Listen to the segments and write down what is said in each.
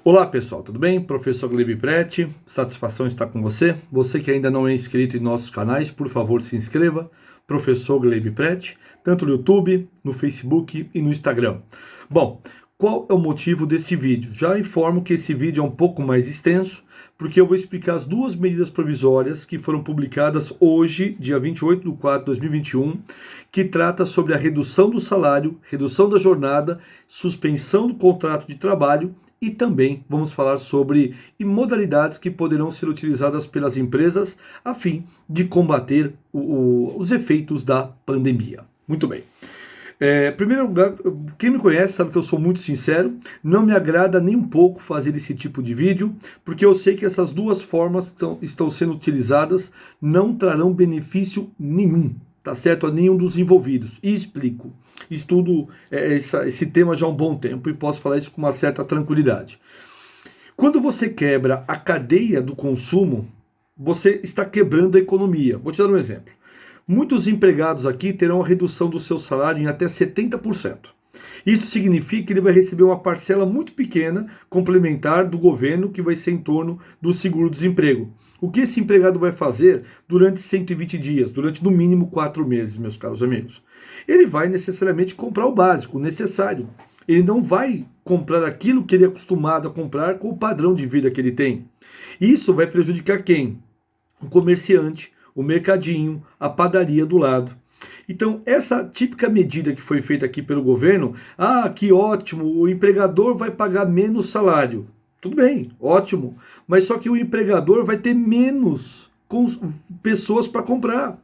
Olá pessoal, tudo bem? Professor Glebe Preti, satisfação estar com você. Você que ainda não é inscrito em nossos canais, por favor se inscreva. Professor Glebe Preti, tanto no YouTube, no Facebook e no Instagram. Bom, qual é o motivo desse vídeo? Já informo que esse vídeo é um pouco mais extenso, porque eu vou explicar as duas medidas provisórias que foram publicadas hoje, dia 28/4/2021, que trata sobre a redução do salário, redução da jornada, suspensão do contrato de trabalho. E também vamos falar sobre modalidades que poderão ser utilizadas pelas empresas a fim de combater os efeitos da pandemia. Muito bem. Em primeiro lugar, quem me conhece sabe que eu sou muito sincero, não me agrada nem um pouco fazer esse tipo de vídeo, porque eu sei que essas duas formas que estão sendo utilizadas não trarão benefício nenhum, tá certo? A nenhum dos envolvidos. E explico. Estudo esse tema já há um bom tempo e posso falar isso com uma certa tranquilidade. Quando você quebra a cadeia do consumo, você está quebrando a economia. Vou te dar um exemplo. Muitos empregados aqui terão a redução do seu salário em até 70%. Isso significa que ele vai receber uma parcela muito pequena, complementar do governo, que vai ser em torno do seguro-desemprego. O que esse empregado vai fazer durante 120 dias, durante no mínimo 4 meses, meus caros amigos? Ele vai necessariamente comprar o básico, o necessário. Ele não vai comprar aquilo que ele é acostumado a comprar com o padrão de vida que ele tem. Isso vai prejudicar quem? O comerciante, o mercadinho, a padaria do lado. Então, essa típica medida que foi feita aqui pelo governo, que ótimo, o empregador vai pagar menos salário. Tudo bem, ótimo, mas só que o empregador vai ter menos pessoas para comprar.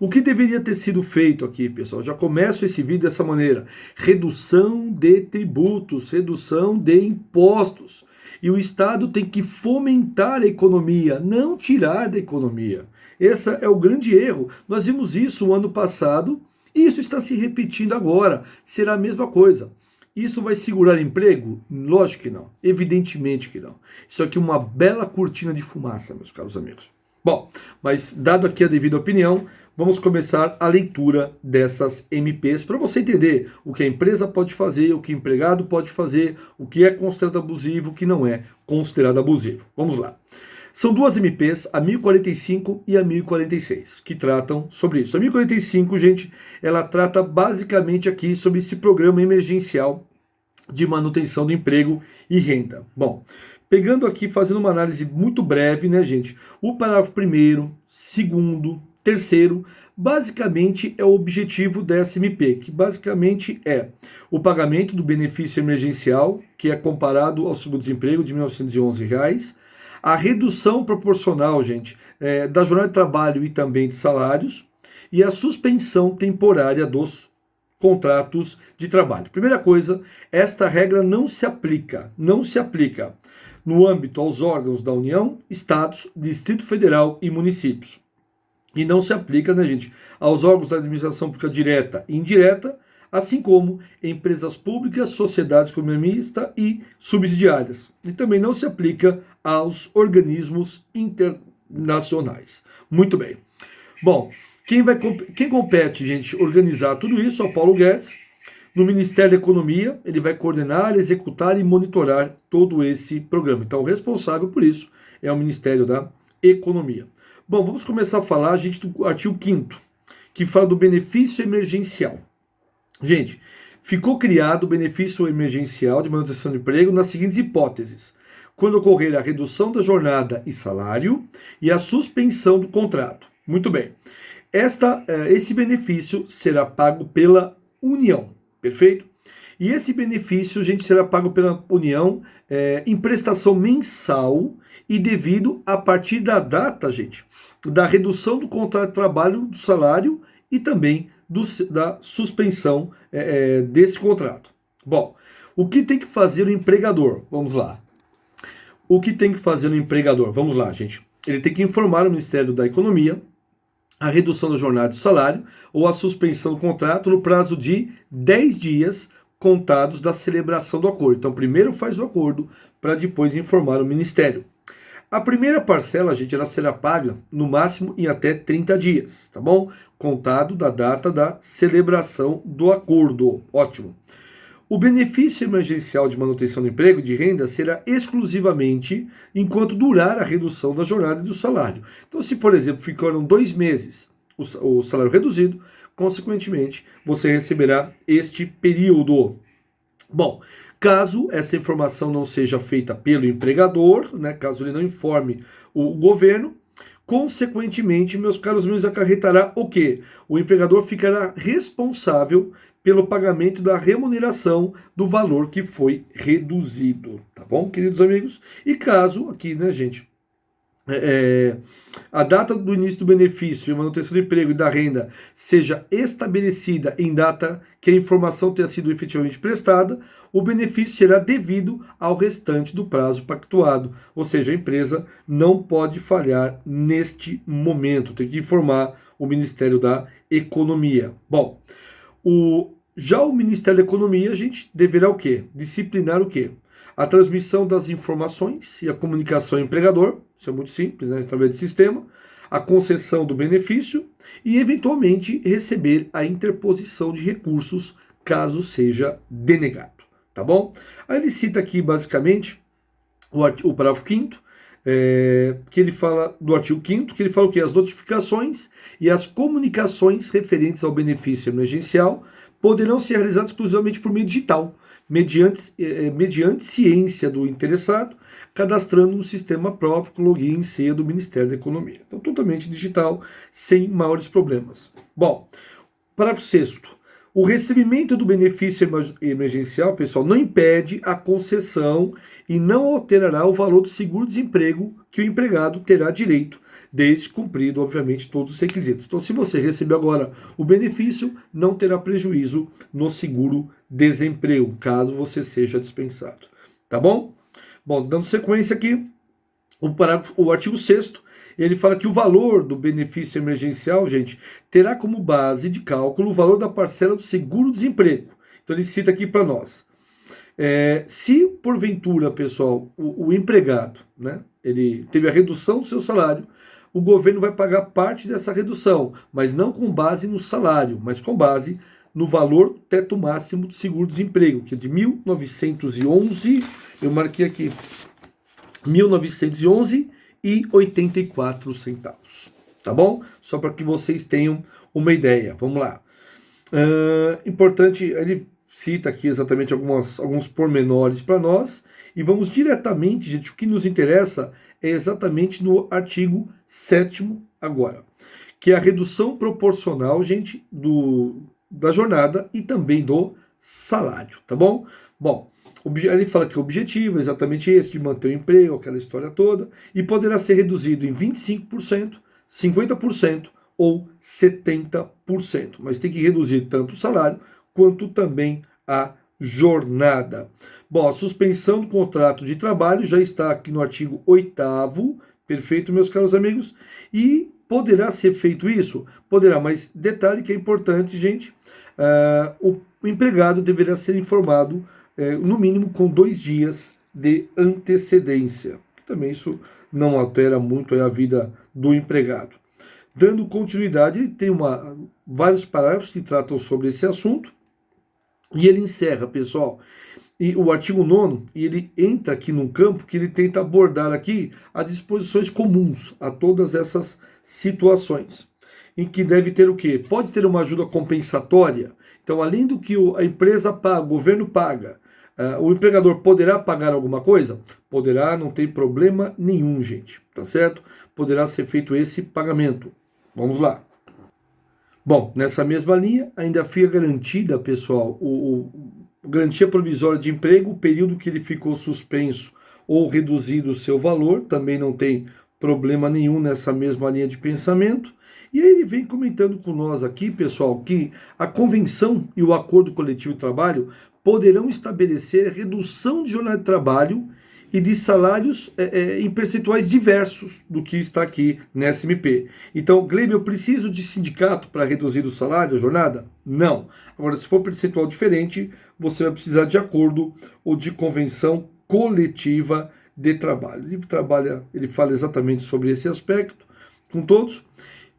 O que deveria ter sido feito aqui, pessoal? Já começo esse vídeo dessa maneira: redução de tributos, redução de impostos. E o Estado tem que fomentar a economia, não tirar da economia. Esse é o grande erro. Nós vimos isso o ano passado e isso está se repetindo agora. Será a mesma coisa. Isso vai segurar emprego? Lógico que não. Evidentemente que não. Isso aqui é uma bela cortina de fumaça, meus caros amigos. Bom, mas dado aqui a devida opinião, vamos começar a leitura dessas MPs para você entender o que a empresa pode fazer, o que o empregado pode fazer, o que é considerado abusivo, o que não é considerado abusivo. Vamos lá. São duas MPs, a 1045 e a 1046, que tratam sobre isso. A 1045, gente, ela trata basicamente aqui sobre esse programa emergencial de manutenção do emprego e renda. Bom, pegando aqui, fazendo uma análise muito breve, né, gente? O parágrafo 1º, 2º, 3º, basicamente é o objetivo dessa MP, que basicamente é o pagamento do benefício emergencial, que é comparado ao seguro-desemprego de R$ 1.911, a redução proporcional, gente, da jornada de trabalho e também de salários, e a suspensão temporária dos contratos de trabalho. Primeira coisa, esta regra não se aplica no âmbito aos órgãos da União, Estados, Distrito Federal e municípios. E não se aplica, né, gente, aos órgãos da administração pública direta e indireta, assim como empresas públicas, sociedades economistas e subsidiárias. E também não se aplica aos organismos internacionais. Muito bem. Bom, quem compete, gente, organizar tudo isso é o Paulo Guedes. No Ministério da Economia, ele vai coordenar, executar e monitorar todo esse programa. Então, o responsável por isso é o Ministério da Economia. Bom, vamos começar a falar, gente, do artigo 5º, que fala do benefício emergencial. Gente, ficou criado o benefício emergencial de manutenção de emprego nas seguintes hipóteses: quando ocorrer a redução da jornada e salário e a suspensão do contrato. Muito bem. Esse benefício será pago pela União, perfeito? E esse benefício, gente, será pago pela União em prestação mensal e devido a partir da data, gente, da redução do contrato de trabalho, do salário e também da suspensão desse contrato. Bom, o que tem que fazer o empregador? Vamos lá. O que tem que fazer o empregador? Vamos lá, gente. Ele tem que informar o Ministério da Economia a redução da jornada de salário ou a suspensão do contrato no prazo de 10 dias contados da celebração do acordo. Então, primeiro faz o acordo para depois informar o Ministério. A primeira parcela, gente, ela será paga no máximo em até 30 dias, tá bom? Contado da data da celebração do acordo. Ótimo. O benefício emergencial de manutenção do emprego de renda será exclusivamente enquanto durar a redução da jornada e do salário. Então, se, por exemplo, ficaram 2 meses o salário reduzido, consequentemente, você receberá este período. Bom, caso essa informação não seja feita pelo empregador, né, caso ele não informe o governo, consequentemente, meus caros amigos, acarretará o quê? O empregador ficará responsável pelo pagamento da remuneração do valor que foi reduzido, tá bom, queridos amigos? E caso aqui, né, gente, a data do início do benefício e manutenção do emprego e da renda seja estabelecida em data que a informação tenha sido efetivamente prestada, o benefício será devido ao restante do prazo pactuado. Ou seja, a empresa não pode falhar neste momento, tem que informar o Ministério da Economia. Bom, já o Ministério da Economia, a gente deverá o quê? Disciplinar o quê? A transmissão das informações e a comunicação ao empregador, isso é muito simples, né, através de sistema, a concessão do benefício e, eventualmente, receber a interposição de recursos, caso seja denegado, tá bom? Aí ele cita aqui, basicamente, o parágrafo 5º, que ele fala do artigo 5º, que ele fala o quê? As notificações e as comunicações referentes ao benefício emergencial poderão ser realizadas exclusivamente por meio digital, mediante ciência do interessado, cadastrando um sistema próprio com login e senha do Ministério da Economia. Então, totalmente digital, sem maiores problemas. Bom, parágrafo 6º. O recebimento do benefício emergencial, pessoal, não impede a concessão e não alterará o valor do seguro-desemprego que o empregado terá direito, desde cumprido, obviamente, todos os requisitos. Então, se você receber agora o benefício, não terá prejuízo no seguro-desemprego, caso você seja dispensado. Tá bom? Bom, dando sequência aqui, o artigo 6º, ele fala que o valor do benefício emergencial, gente, terá como base de cálculo o valor da parcela do seguro-desemprego. Então, ele cita aqui para nós. Se, porventura, pessoal, o empregado, né, ele teve a redução do seu salário, o governo vai pagar parte dessa redução, mas não com base no salário, mas com base no valor teto máximo do seguro-desemprego, que é de 1.911, eu marquei aqui, 1.911,84, tá bom? Só para que vocês tenham uma ideia. Vamos lá. Importante, ele cita aqui exatamente alguns pormenores para nós, e vamos diretamente, gente, o que nos interessa é exatamente no artigo 7º agora, que é a redução proporcional, gente, da jornada e também do salário, tá bom? Bom, ele fala que o objetivo é exatamente esse, de manter o emprego, aquela história toda, e poderá ser reduzido em 25%, 50% ou 70%, mas tem que reduzir tanto o salário quanto também a jornada. Bom, a suspensão do contrato de trabalho já está aqui no artigo 8º, perfeito, meus caros amigos, e poderá ser feito isso? Poderá, mas detalhe que é importante, gente, o empregado deverá ser informado, no mínimo, com 2 dias de antecedência. Também isso não altera muito a vida do empregado. Dando continuidade, ele tem vários parágrafos que tratam sobre esse assunto, e ele encerra, pessoal, e o artigo 9º, ele entra aqui num campo que ele tenta abordar aqui as disposições comuns a todas essas situações, em que deve ter o quê? Pode ter uma ajuda compensatória. Então, além do que a empresa paga, o governo paga, o empregador poderá pagar alguma coisa? Poderá, não tem problema nenhum, gente, tá certo? Poderá ser feito esse pagamento. Vamos lá. Bom, nessa mesma linha, ainda fica garantida, pessoal, garantia provisória de emprego, o período que ele ficou suspenso ou reduzido o seu valor, também não tem problema nenhum nessa mesma linha de pensamento. E aí ele vem comentando com nós aqui, pessoal, que a convenção e o acordo coletivo de trabalho poderão estabelecer redução de jornada de trabalho e de salários em percentuais diversos do que está aqui na SMP. Então, Gleiber, eu preciso de sindicato para reduzir o salário, a jornada? Não. Agora, se for percentual diferente, você vai precisar de acordo ou de convenção coletiva de trabalho. Ele fala exatamente sobre esse aspecto com todos.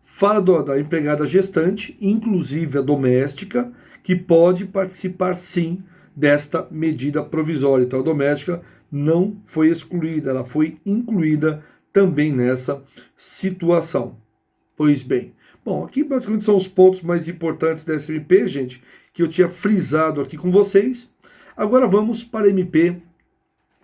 Fala da empregada gestante, inclusive a doméstica, que pode participar sim desta medida provisória. Então, a doméstica não foi excluída, ela foi incluída também nessa situação. Pois bem, bom, aqui basicamente são os pontos mais importantes da SMP, gente, que eu tinha frisado aqui com vocês. Agora vamos para a MP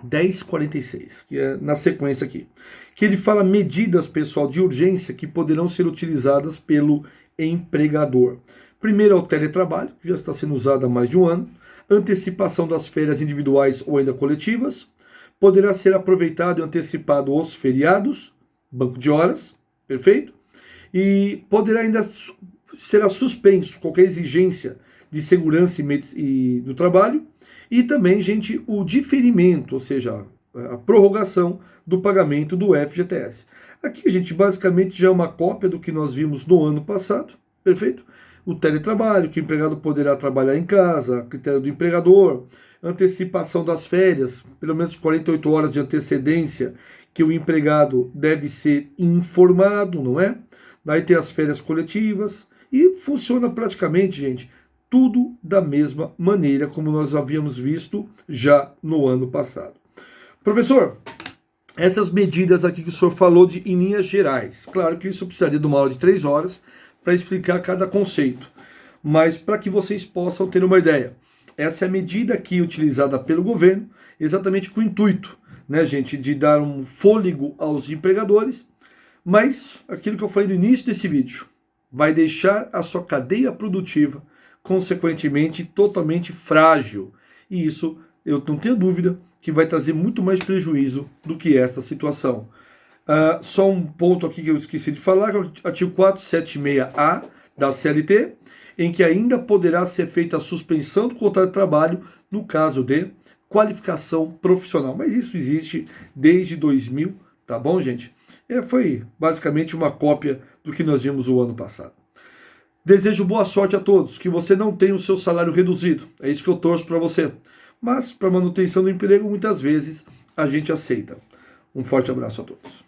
1046, que é na sequência aqui, que ele fala medidas, pessoal, de urgência que poderão ser utilizadas pelo empregador. Primeiro é o teletrabalho, que já está sendo usado há mais de um ano, antecipação das férias individuais ou ainda coletivas, poderá ser aproveitado e antecipado os feriados, banco de horas, perfeito? E poderá ainda será suspenso qualquer exigência de segurança e do trabalho, e também, gente, o diferimento, ou seja, a prorrogação do pagamento do FGTS. Aqui, gente, basicamente já é uma cópia do que nós vimos no ano passado, perfeito? O teletrabalho, que o empregado poderá trabalhar em casa, critério do empregador, antecipação das férias, pelo menos 48 horas de antecedência, que o empregado deve ser informado, não é? Daí tem as férias coletivas e funciona praticamente, gente, tudo da mesma maneira como nós havíamos visto já no ano passado. Professor, essas medidas aqui que o senhor falou em linhas gerais, claro que isso precisaria de uma aula de 3 horas para explicar cada conceito, mas para que vocês possam ter uma ideia, essa é a medida aqui utilizada pelo governo, exatamente com o intuito, né, gente, de dar um fôlego aos empregadores. Mas, aquilo que eu falei no início desse vídeo, vai deixar a sua cadeia produtiva, consequentemente, totalmente frágil. E isso, eu não tenho dúvida, que vai trazer muito mais prejuízo do que esta situação. Só um ponto aqui que eu esqueci de falar, que é o artigo 476A da CLT, em que ainda poderá ser feita a suspensão do contrato de trabalho no caso de qualificação profissional. Mas isso existe desde 2000, tá bom, gente? Foi basicamente uma cópia do que nós vimos o ano passado. Desejo boa sorte a todos, que você não tenha o seu salário reduzido. É isso que eu torço para você. Mas para manutenção do emprego, muitas vezes a gente aceita. Um forte abraço a todos.